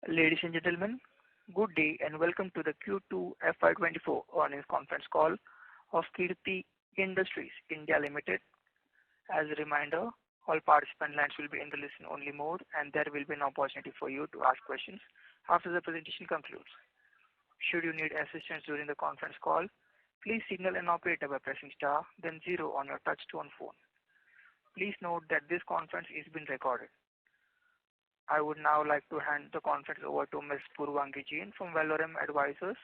Ladies and gentlemen, good day and welcome to the Q2 FY24 earnings conference call of Kriti Industries India Limited. As a reminder, all participant lines will be in the listen-only mode and there will be an opportunity for you to ask questions after the presentation concludes. Should you need assistance during the conference call, please signal an operator by pressing star, then 0 on your touch-tone phone. Please note that this conference is being recorded. I would now like to hand the conference over to Ms. Purvangi Jain from Valorem Advisors.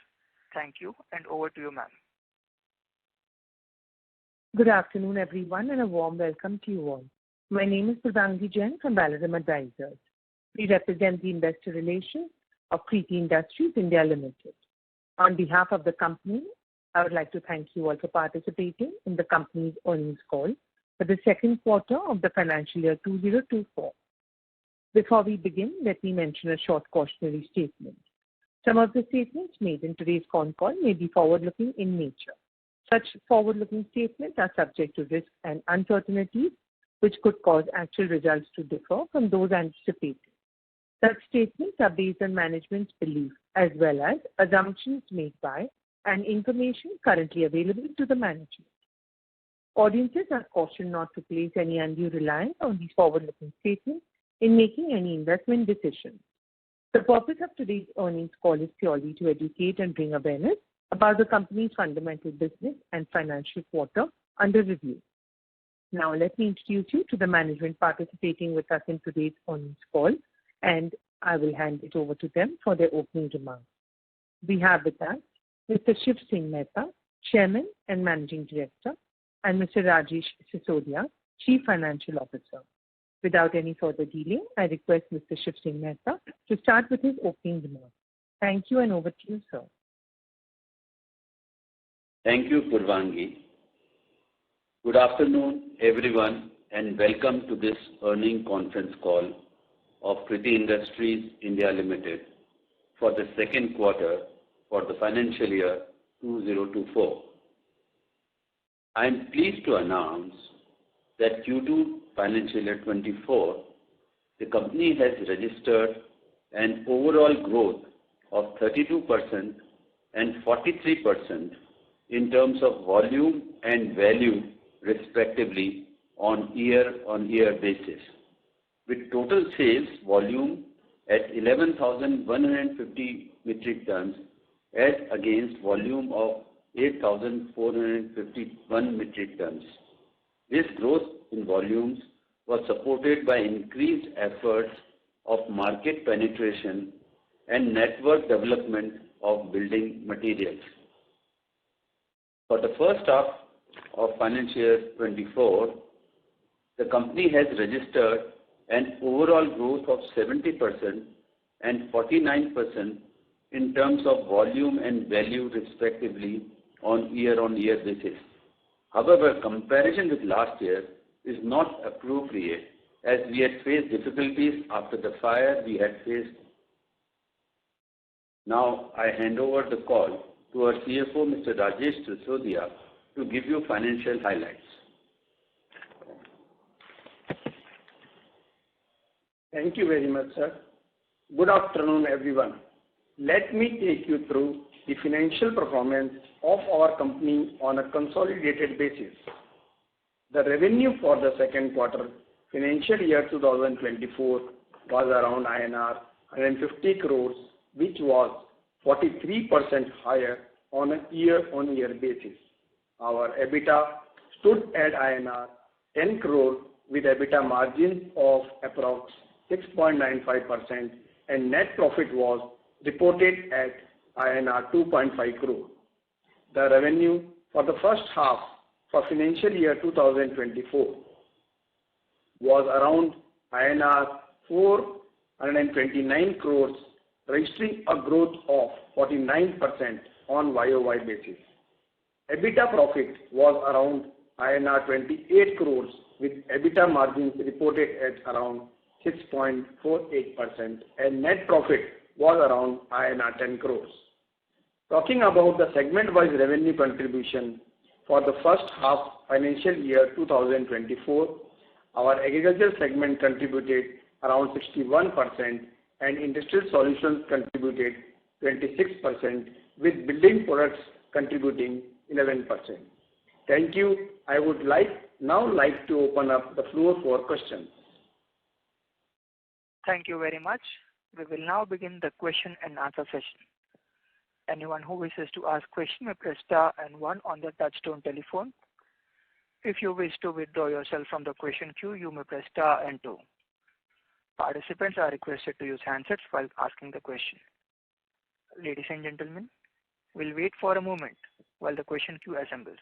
Thank you, and over to you, ma'am. Good afternoon, everyone, and a warm welcome to you all. My name is Purvangi Jain from Valorem Advisors. We represent the investor relations of Kriti Industries India Limited. On behalf of the company, I would like to thank you all for participating in the company's earnings call for the second quarter of the financial year 2024. Before we begin, let me mention a short cautionary statement. Some of the statements made in today's con call may be forward-looking in nature. Such forward-looking statements are subject to risks and uncertainties, which could cause actual results to differ from those anticipated. Such statements are based on management's belief as well as assumptions made by and information currently available to the management. Audiences are cautioned not to place any undue reliance on these forward-looking statements in making any investment decisions. The purpose of today's earnings call is purely to educate and bring awareness about the company's fundamental business and financial quarter under review. Now, let me introduce you to the management participating with us in today's earnings call, and I will hand it over to them for their opening remarks. We have with us Mr. Shiv Singh Mehta, Chairman and Managing Director, and Mr. Rajesh Sisodia, Chief Financial Officer. Without any further delay, I request Mr. Shiv Singh Mehta to start with his opening remarks. Thank you, and over to you, sir. Thank you, Purvangi. Good afternoon, everyone, and welcome to this earnings conference call of Kriti Industries India Limited for the second quarter for the financial year 2024. I am pleased to announce that Q2 financial year 24, the company has registered an overall growth of 32% and 43% in terms of volume and value respectively on year-on-year basis, with total sales volume at 11,150 metric tons as against volume of 8,451 metric tons. This growth in volumes was supported by increased efforts of market penetration and network development of building materials. For the first half of financial year 24, the company has registered an overall growth of 70% and 49% in terms of volume and value respectively on year-on-year basis. However, comparison with last year is not appropriate as we had faced difficulties after the fire we had faced. Now, I hand over the call to our CFO, Mr. Rajesh Sisodia, to give you financial highlights. Thank you very much, sir. Good afternoon, everyone. Let me take you through the financial performance of our company on a consolidated basis. The revenue for the second quarter financial year 2024 was around INR 150 crores, which was 43% higher on a year-on-year basis. Our EBITDA stood at INR 10 crore with EBITDA margins of approx 6.95% and net profit was reported at INR 2.5 crore. The revenue for the first half for financial year 2024 was around INR 429 crores, registering a growth of 49% on YOY basis. EBITDA profit was around INR 28 crores with EBITDA margins reported at around 6.48% and net profit was around INR 10 crores. Talking about the segment-wise revenue contribution for the first half financial year 2024, our agriculture segment contributed around 61% and industrial solutions contributed 26%, with building products contributing 11%. Thank you. I would now like to open up the floor for questions. Thank you very much. We will now begin the question and answer session. Anyone who wishes to ask question may press star and 1 on their touchtone telephone. If you wish to withdraw yourself from the question queue, you may press star and 2. Participants are requested to use handsets while asking the question. Ladies and gentlemen, we'll wait for a moment while the question queue assembles.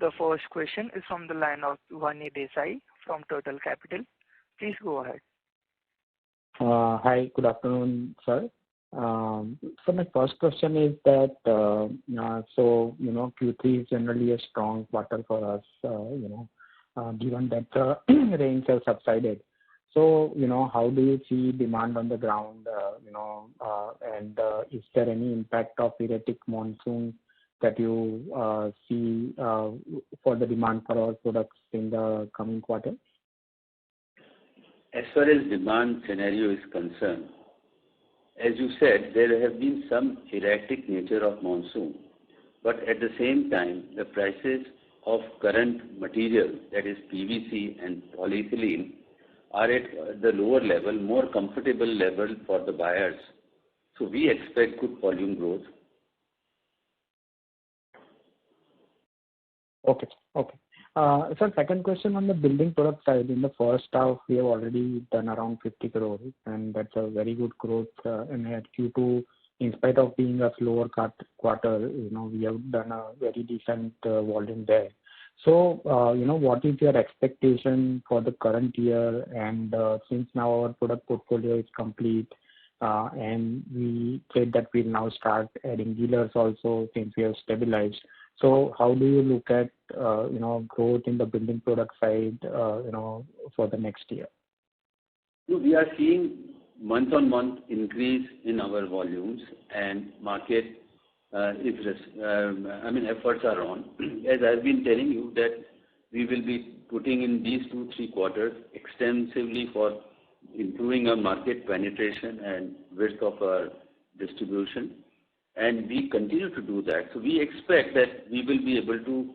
The first question is from the line of Vani Desai from Total Capital. Please go ahead. Hi, good afternoon, sir. So my first question is that, Q3 is generally a strong quarter for us, given that the rains have subsided. So, how do you see demand on the ground, and is there any impact of erratic monsoon that you see for the demand for our products in the coming quarter? As far as demand scenario is concerned, as you said, there have been some erratic nature of monsoon, but at the same time, the prices of current material, that is PVC and polyethylene, are at the lower level, more comfortable level for the buyers. So we expect good volume growth. Okay. Sir, second question on the building product side. In the first half, we have already done around 50 crores, and that's a very good growth. And at Q2, in spite of being a slower quarter, we have done a very decent volume there. So, what is your expectation for the current year? And since now our product portfolio is complete, and we said that we'll now start adding dealers also since we have stabilized. So how do you look at, growth in the building product side, for the next year? We are seeing month-on-month increase in our volumes, and market efforts are on. As I've been telling you that we will be putting in these 2-3 quarters extensively for improving our market penetration and width of our distribution. And we continue to do that. So we expect that we will be able to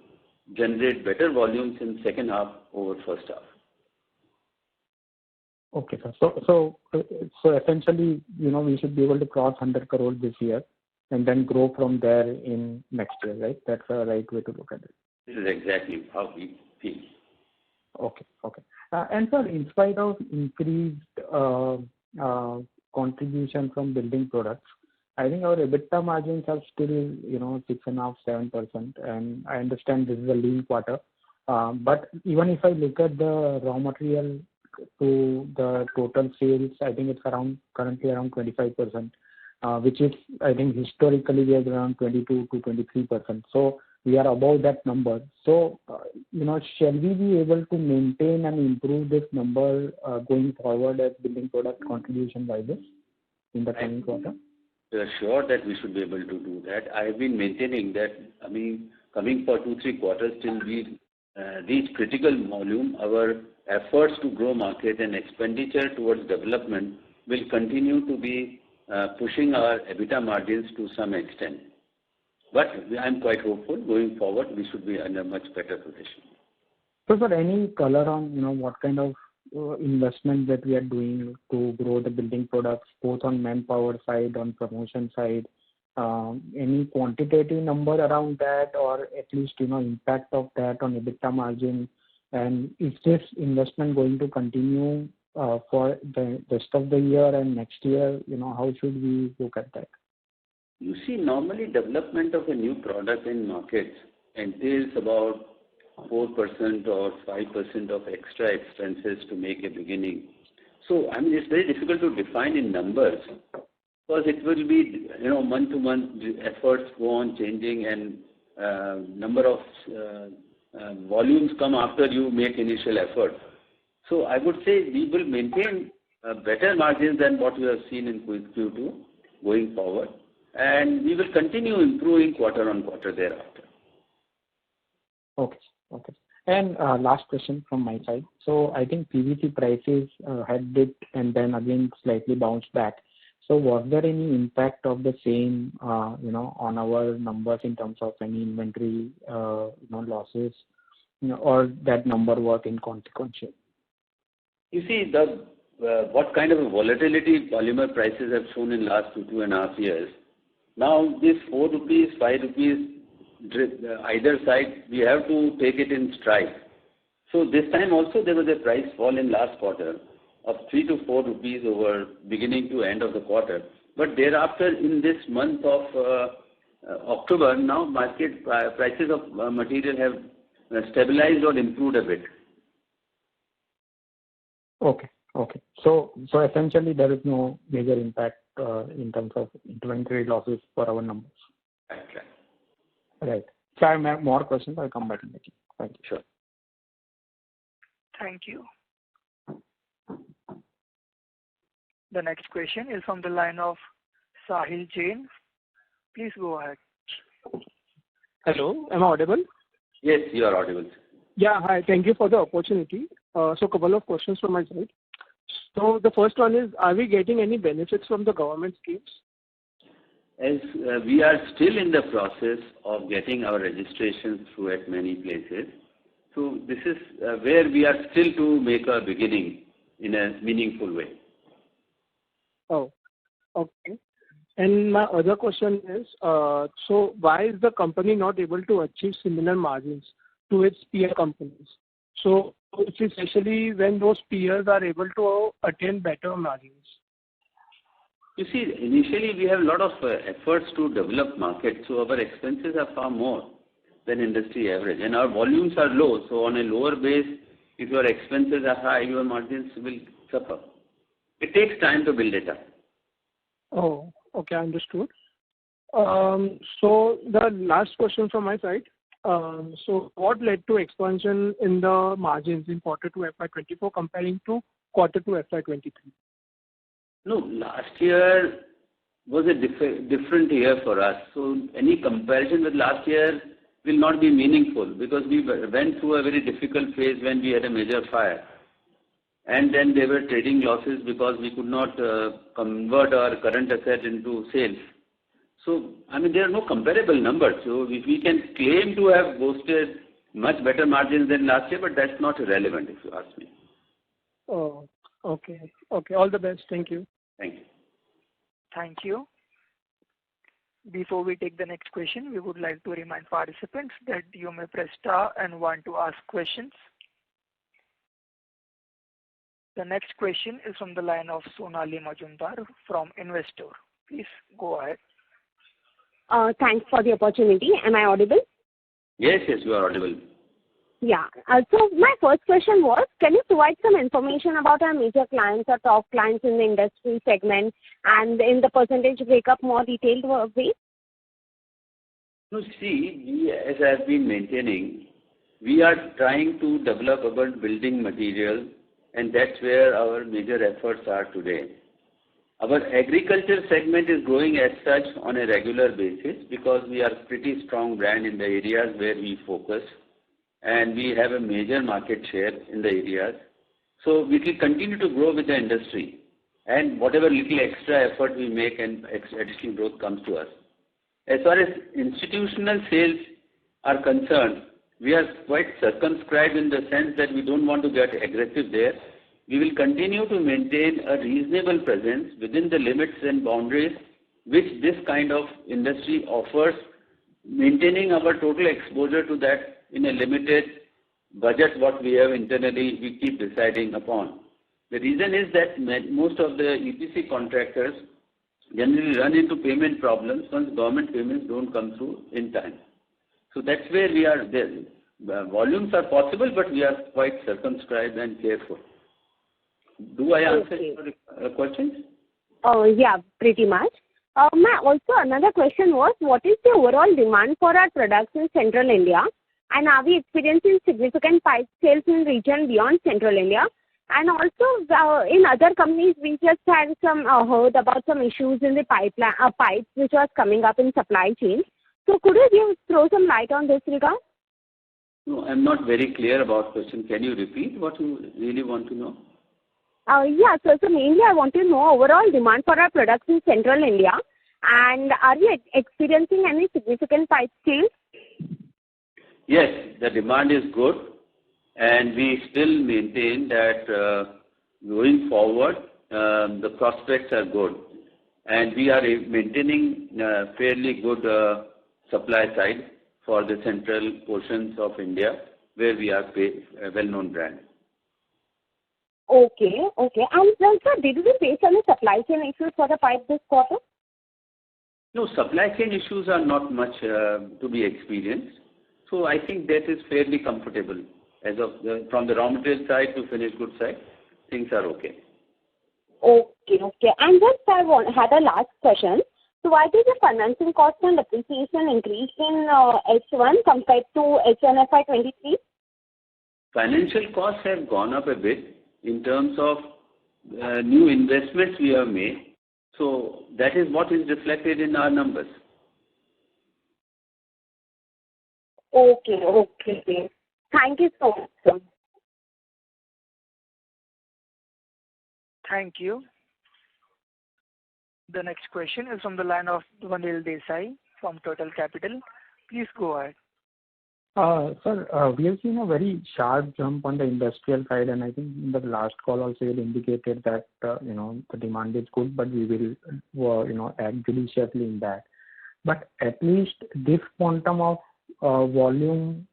generate better volumes in second half over first half. Okay, sir. So essentially, we should be able to cross 100 crores this year and then grow from there in next year, right? That's the right way to look at it. This is exactly how we feel. Okay. And sir, in spite of increased contribution from building products, I think our EBITDA margins are still, 6.5%-7%. And I understand this is a lean quarter. But even if I look at the raw material to the total sales, I think it's currently around 25%, which is, I think historically we are around 22 to 23%. So we are above that number. So, shall we be able to maintain and improve this number going forward as building product contribution by this in the coming quarter? We are sure that we should be able to do that. I have been maintaining that, coming for 2-3 quarters till we reach critical volume, our efforts to grow market and expenditure towards development will continue to be pushing our EBITDA margins to some extent. But I'm quite hopeful going forward we should be in a much better position. So, sir, any color on what kind of investment that we are doing to grow the building products, both on manpower side, on promotion side? Any quantitative number around that, or at least impact of that on EBITDA margin? And is this investment going to continue for the rest of the year and next year? How should we look at that? You see, normally development of a new product in markets entails about 4% or 5% of extra expenses to make a beginning. So, it's very difficult to define in numbers because it will be, month to month efforts go on changing, and number of volumes come after you make initial effort. So I would say we will maintain better margins than what we have seen in Q2 going forward, and we will continue improving quarter on quarter thereafter. Okay. Okay. And last question from my side. So I think PVC prices had dipped and then again slightly bounced back. So was there any impact of the same, on our numbers in terms of any inventory, losses, or that number was inconsequential? You see, what kind of a volatility polymer prices have shown in last 2.5 years. Now, this 4 rupees, 5 rupees, either side, we have to take it in stride. So this time also there was a price fall in last quarter of 3 to 4 rupees over beginning to end of the quarter. But thereafter, in this month of October, now market prices of material have stabilized or improved a bit. Okay. Okay. So essentially there is no major impact in terms of inventory losses for our numbers. Right. Right. So I have more questions. I'll come back in the queue. Thank you. Sure. Thank you. The next question is from the line of Sahil Jain. Please go ahead. Hello, am I audible? Yes, you are audible. Yeah, hi. Thank you for the opportunity. So a couple of questions from my side. So the first one is, are we getting any benefits from the government schemes? As we are still in the process of getting our registrations through at many places. So this is where we are still to make a beginning in a meaningful way. Oh, okay. And my other question is, so why is the company not able to achieve similar margins to its peer companies? So it's especially when those peers are able to attain better margins. You see, initially we have a lot of efforts to develop markets, so our expenses are far more than industry average, and our volumes are low. So on a lower base, if your expenses are high, your margins will suffer. It takes time to build it up. Oh, okay, understood. So the last question from my side. So what led to expansion in the margins in quarter 2 FY24 comparing to quarter 2 FY23? No, last year was a different year for us. So any comparison with last year will not be meaningful because we went through a very difficult phase when we had a major fire. And then there were trading losses because we could not convert our current asset into sales. So, I mean, there are no comparable numbers. So we can claim to have boasted much better margins than last year, but that's not relevant if you ask me. Oh, okay. Okay, all the best. Thank you. Thank you. Thank you. Before we take the next question, we would like to remind participants that you may press star and 1 to ask questions. The next question is from the line of Sonali Majumdar from Investor. Please go ahead. Thanks for the opportunity. Am I audible? Yes, you are audible. Yeah. So my first question was, can you provide some information about our major clients or top clients in the industry segment and in the percentage breakup more detailed way? No, see, as I have been maintaining, we are trying to develop our building material, and that's where our major efforts are today. Our agriculture segment is growing as such on a regular basis because we are a pretty strong brand in the areas where we focus, and we have a major market share in the areas. So we will continue to grow with the industry, and whatever little extra effort we make and additional growth comes to us. As far as institutional sales are concerned, we are quite circumscribed in the sense that we don't want to get aggressive there. We will continue to maintain a reasonable presence within the limits and boundaries which this kind of industry offers, maintaining our total exposure to that in a limited budget what we have internally, we keep deciding upon. The reason is that most of the EPC contractors generally run into payment problems once government payments don't come through in time. So that's where we are there. Volumes are possible, but we are quite circumscribed and careful. Do I answer your questions? Oh, yeah, pretty much. Also, another question was, what is the overall demand for our products in Central India? And are we experiencing significant pipe sales in region beyond Central India? And also, in other companies, we just had heard about some issues in the pipes which was coming up in supply chain. So could you throw some light on this regard? No, I'm not very clear about question. Can you repeat what you really want to know? Yeah, so mainly I want to know overall demand for our products in Central India, and are you experiencing any significant price change? Yes, the demand is good, and we still maintain that going forward, the prospects are good, and we are maintaining fairly good supply side for the central portions of India, where we are a well-known brand. Okay. And then, sir, did we face any supply chain issues for the pipe this quarter? No, supply chain issues are not much to be experienced. So I think that is fairly comfortable. As of from the raw material side to finished goods side, things are okay. Okay. And just had a last question. So why did the financing cost and depreciation increase in H1 compared to H1 FY23? Financial costs have gone up a bit in terms of new investments we have made. So that is what is reflected in our numbers. Okay. Thank you so much, sir. Thank you. The next question is from the line of Vanil Desai from Total Capital. Please go ahead. Sir, we have seen a very sharp jump on the industrial side, and I think in the last call also you indicated that the demand is good, but we will act judiciously in that. But at least this quantum of volume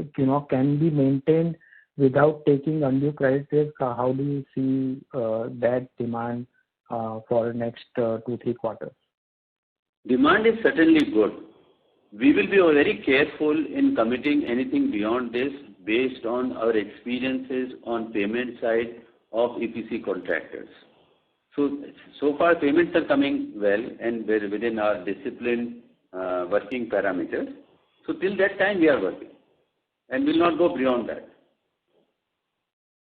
can be maintained without taking undue credit risk. How do you see that demand for next 2-3 quarters? Demand is certainly good. We will be very careful in committing anything beyond this based on our experiences on payment side of EPC contractors. So far payments are coming well and within our disciplined working parameters. So till that time we are working and will not go beyond that.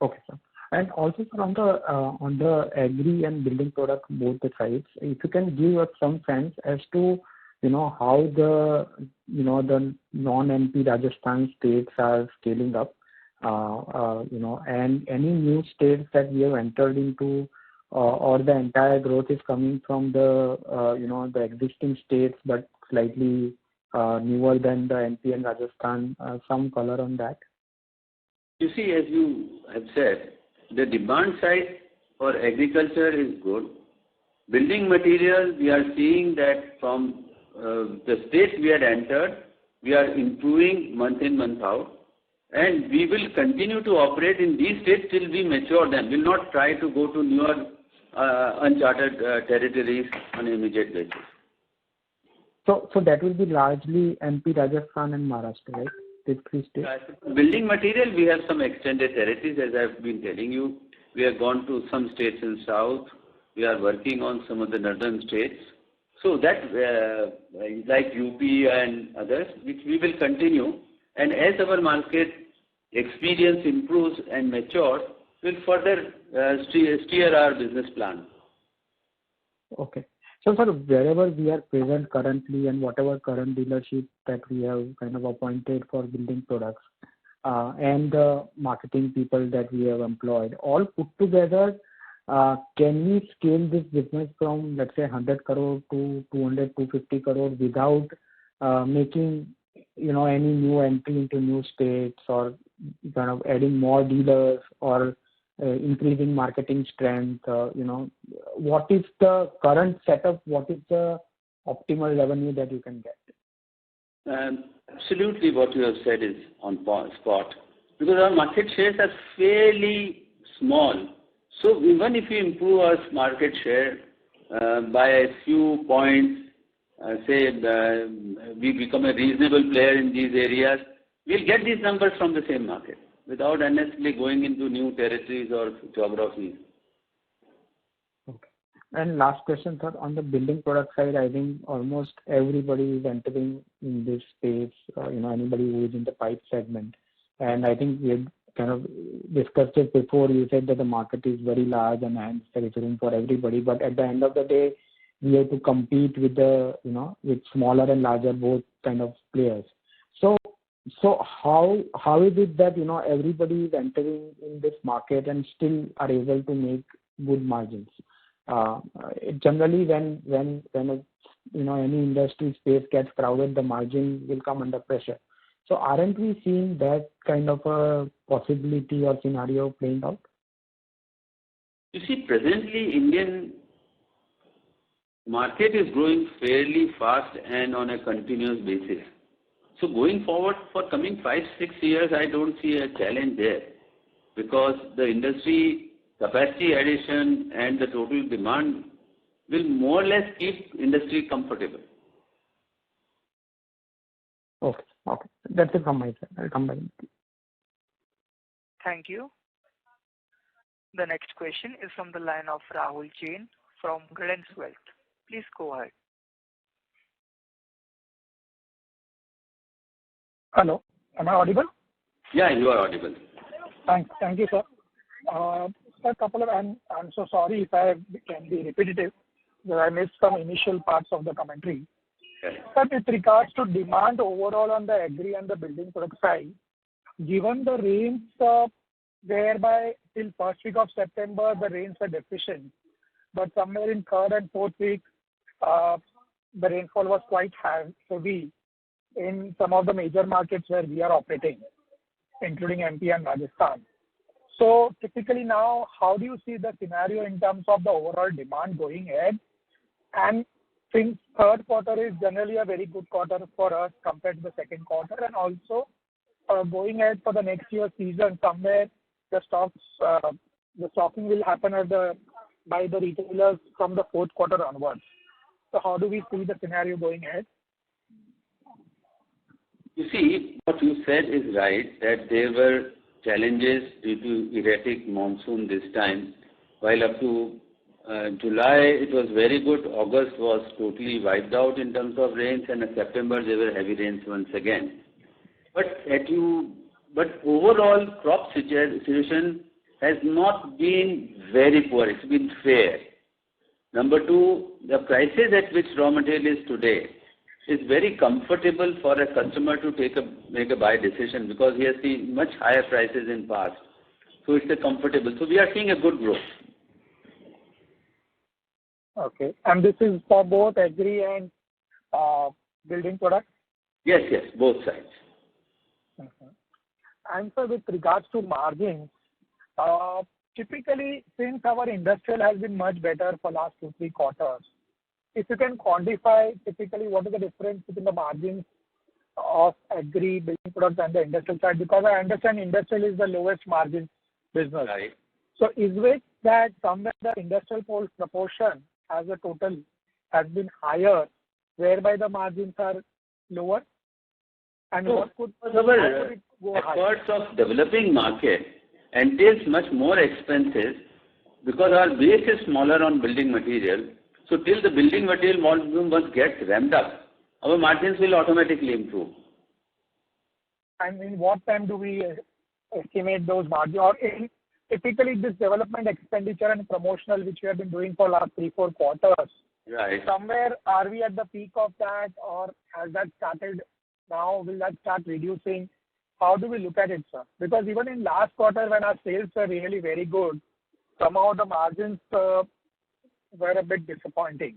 Okay, sir. And also, sir, on the agri and building product, both the sides, if you can give us some sense as to how the non-MP Rajasthan states are scaling up, and any new states that we have entered into, or the entire growth is coming from the the existing states but slightly newer than the MP and Rajasthan. Some color on that. You see, as you have said, the demand side for agriculture is good. Building materials, we are seeing that from the states we had entered, we are improving month in, month out. And we will continue to operate in these states till we mature them. We will not try to go to newer uncharted territories on an immediate basis. So that will be largely MP, Rajasthan and Maharashtra, right? These 3 states? Building material, we have some extended territories, as I have been telling you. We have gone to some states in south. We are working on some of the northern states. So that, like UP and others, which we will continue. And as our market experience improves and matures, we'll further steer our business plan. Okay. So, sir, wherever we are present currently and whatever current dealership that we have kind of appointed for building products and the marketing people that we have employed, all put together, can we scale this business from, let's say, 100 crore to 200, 250 crore without making, any new entry into new states or kind of adding more dealers or increasing marketing strength? What is the current setup? What is the optimal revenue that you can get? Absolutely, what you have said is on spot, because our market shares are fairly small. So even if we improve our market share by a few points, we become a reasonable player in these areas, we'll get these numbers from the same market without unnecessarily going into new territories or geographies. Okay. And last question, sir, on the building product side, I think almost everybody is entering in this space, anybody who is in the pipe segment. And I think we had kind of discussed it before. You said that the market is very large and there is room for everybody. But at the end of the day, we have to compete with with smaller and larger both kind of players. So So how is it that everybody is entering in this market and still are able to make good margins? Generally, when any industry space gets crowded, the margin will come under pressure. So aren't we seeing that kind of a possibility or scenario playing out? You see, presently Indian market is growing fairly fast and on a continuous basis. So going forward for coming 5-6 years, I don't see a challenge there, because the industry capacity addition and the total demand will more or less keep industry comfortable. Okay. That's it from my side. I'll come back. Thank you. The next question is from the line of Rahul Jain from Credence Wealth. Please go ahead. Hello, am I audible? Yeah, you are audible. Thank you, sir. I'm so sorry if I can be repetitive, because I missed some initial parts of the commentary. Okay. But with regards to demand overall on the agri and the building product side, given the rains whereby till first week of September the rains were deficient, but somewhere in third and fourth week the rainfall was quite heavy in some of the major markets where we are operating, including MP and Rajasthan. So typically now, how do you see the scenario in terms of the overall demand going ahead? And since third quarter is generally a very good quarter for us compared to the second quarter, and also going ahead for the next year season, somewhere the stocking will happen by the retailers from the fourth quarter onwards. So how do we see the scenario going ahead? You see, what you said is right, that there were challenges due to erratic monsoon this time. While up to July it was very good, August was totally wiped out in terms of rains, and in September there were heavy rains once again. But overall crop situation has not been very poor, it's been fair. Number two, the prices at which raw material is today is very comfortable for a customer to make a buy decision, because he has seen much higher prices in past. So it's a comfortable. So we are seeing a good growth. Okay. And this is for both agri and building products? Yes, both sides. Mm-hmm. And so with regards to margins, typically since our industrial has been much better for last 2-3 quarters, if you can quantify typically what is the difference between the margins of agri, building products and the industrial side, because I understand industrial is the lowest margin business. Right. So is it that somewhere the industrial proportion as a total has been higher, whereby the margins are lower? And So what could our it go higher? efforts of developing market entails much more expenses, because our base is smaller on building material. So till the building material volume must get ramped up, our margins will automatically improve. And in what time do we estimate those margins? Or typically this development expenditure and promotional, which we have been doing for last 3-4 quarters, Right. somewhere are we at the peak of that, or has that started now? Will that start reducing? How do we look at it, sir? Because even in last quarter when our sales were really very good, somehow the margins were a bit disappointing.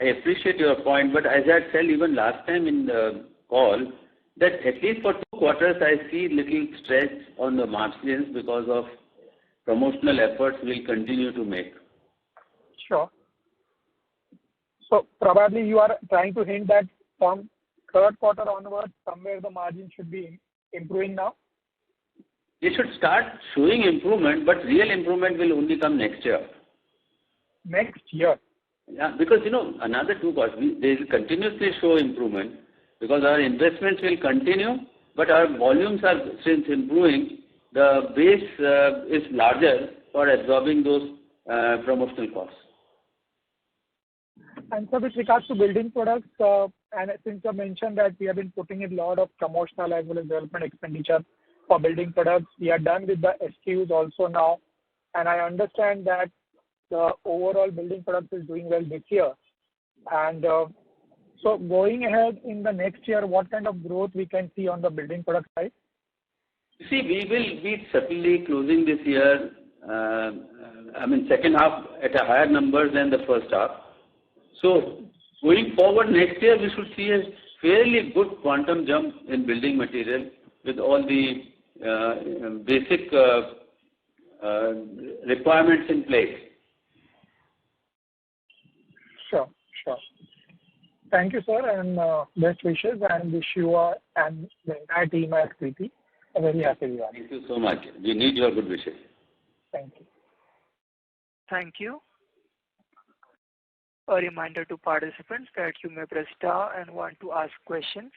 I appreciate your point, but as I said even last time in the call, that at least for 2 quarters I see little stress on the margins because of promotional efforts we'll continue to make. Sure. So probably you are trying to hint that from third quarter onwards, somewhere the margin should be improving now? They should start showing improvement, but real improvement will only come next year. Next year? Yeah, because another 2 quarters, they will continuously show improvement, because our investments will continue, but our volumes are since improving, the base is larger for absorbing those promotional costs. And so with regards to building products, and since you mentioned that we have been putting in a lot of promotional as well as development expenditure for building products, we are done with the SKUs also now, and I understand that the overall building products is doing well this year. And So going ahead in the next year, what kind of growth we can see on the building product side? See, we will be certainly closing this year, second half at a higher number than the first half. So going forward next year, we should see a fairly good quantum jump in building material with all the basic requirements in place. Sure. Thank you, sir, and best wishes, and wish you and the entire team at Kriti a very happy Diwali. Thank you so much. We need your good wishes. Thank you. Thank you. A reminder to participants that you may press star and one to ask questions.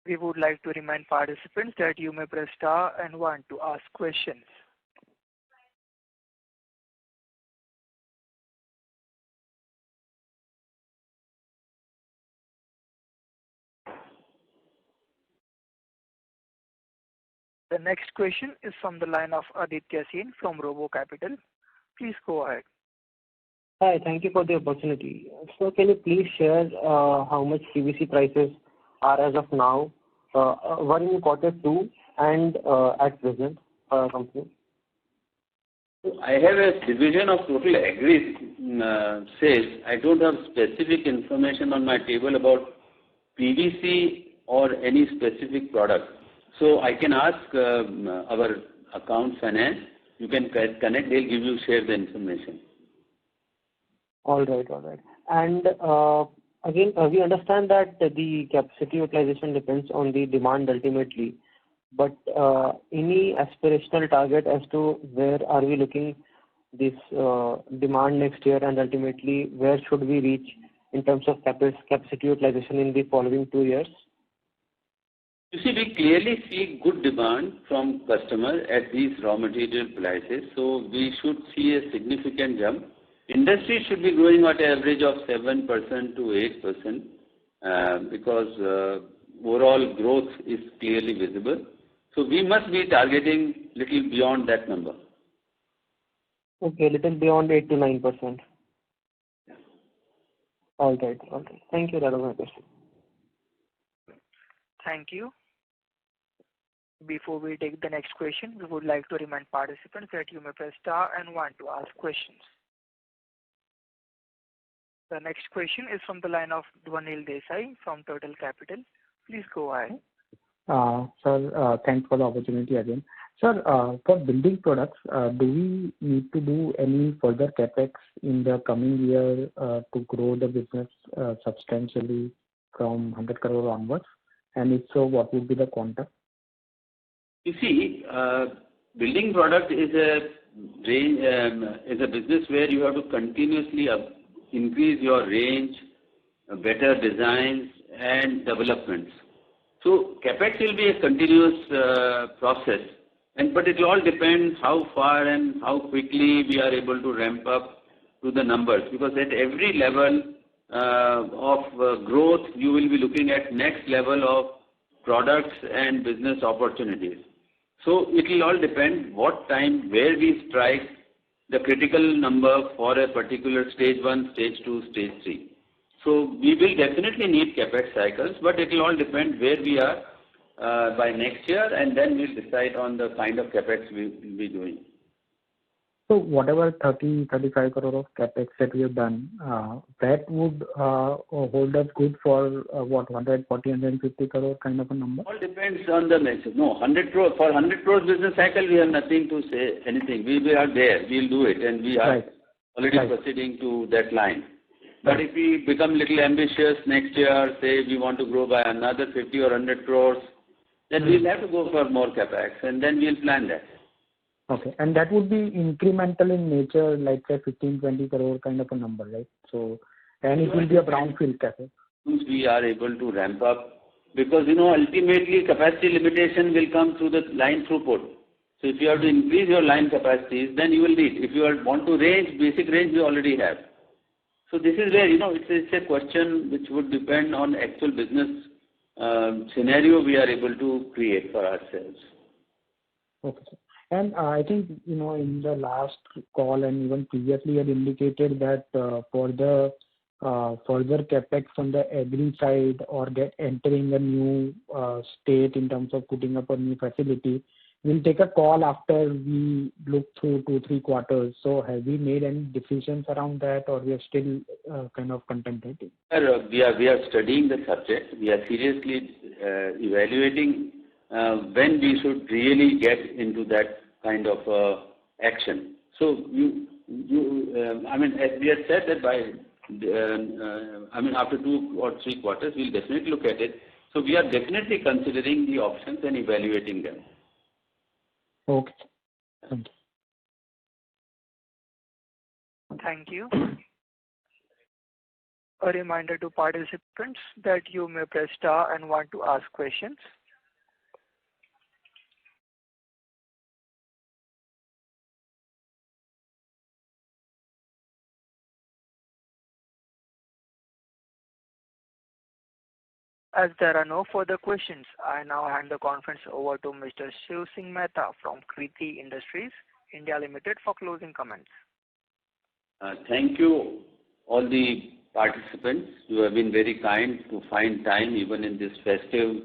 We would like to remind participants that you may press star and one to ask questions. The next question is from the line of Aditya Sen from Robo Capital. Please go ahead. Hi, thank you for the opportunity. So can you please share how much PVC prices are as of now, one in quarter two and at present for our company? I have a division of total agri sales. I don't have specific information on my table about PVC or any specific product. So I can ask our account finance. You can connect. They'll share the information. All right. And again, we understand that the capacity utilization depends on the demand ultimately. But any aspirational target as to where are we looking this demand next year, and ultimately where should we reach in terms of capacity utilization in the following 2 years? You see, we clearly see good demand from customers at these raw material prices. So we should see a significant jump. Industry should be growing at an average of 7% to 8% because overall growth is clearly visible. So we must be targeting little beyond that number. Okay, little beyond 8 to 9%. Yeah. All right. Thank you. That was my question. Thank you. Before we take the next question, we would like to remind participants that you may press star and one to ask questions. The next question is from the line of Dhwanil Desai from Turtle Capital. Please go ahead. Sir, thanks for the opportunity again. Sir, for building products, do we need to do any further capex in the coming year to grow the business substantially from 100 crore onwards? And if so, what would be the quantum? You see, building product is a business where you have to continuously increase your range, better designs and developments. So capex will be a continuous process, but it will all depend how far and how quickly we are able to ramp up to the numbers. Because at every level of growth, you will be looking at next level of products and business opportunities. So it will all depend what time, where we strike the critical number for a particular stage 1, stage 2, stage 3. So we will definitely need capex cycles, but it will all depend where we are by next year, and then we'll decide on the kind of capex we will be doing. So whatever 30-35 crore of capex that we have done, that would hold us good for 140-150 crore kind of a number? All depends on the message. No, 100 crore for 100 crore business cycle, we have nothing to say anything. We are there. We'll do it, and we are already proceeding to that line. But if we become little ambitious next year, say we want to grow by another 50 or 100 crores, then we'll have to go for more capex, and then we'll plan that. Okay, and that would be incremental in nature, like say 15-20 crore kind of a number, right? So, and it will be a brownfield capex. We are able to ramp up because ultimately capacity limitation will come through the line throughput. So if you have to increase your line capacities, then you will need. If you want to range, basic range we already have. So this is where, it's a question which would depend on actual business scenario we are able to create for ourselves. Okay, sir. And I think, in the last call and even previously you had indicated that for the further capex on the agri side or entering a new state in terms of putting up a new facility, we'll take a call after we look through 2-3 quarters. So have we made any decisions around that, or we are still kind of contemplating? We are studying the subject. We are seriously evaluating when we should really get into that kind of action. So as we have said that after 2 or 3 quarters, we'll definitely look at it. So we are definitely considering the options and evaluating them. Okay. Thank you. Thank you. A reminder to participants that you may press star and want to ask questions. As there are no further questions, I now hand the conference over to Mr. Shiv Singh Mehta from Kriti Industries India Limited for closing comments. Thank you, all the participants. You have been very kind to find time even in this festive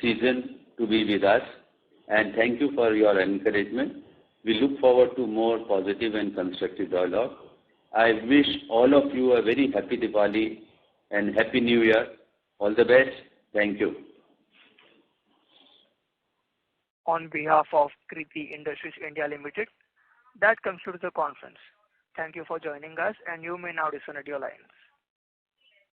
season to be with us. And thank you for your encouragement. We look forward to more positive and constructive dialogue. I wish all of you a very happy Diwali and Happy New Year. All the best. Thank you. On behalf of Kriti Industries India Limited, that concludes the conference. Thank you for joining us, and you may now disconnect your lines.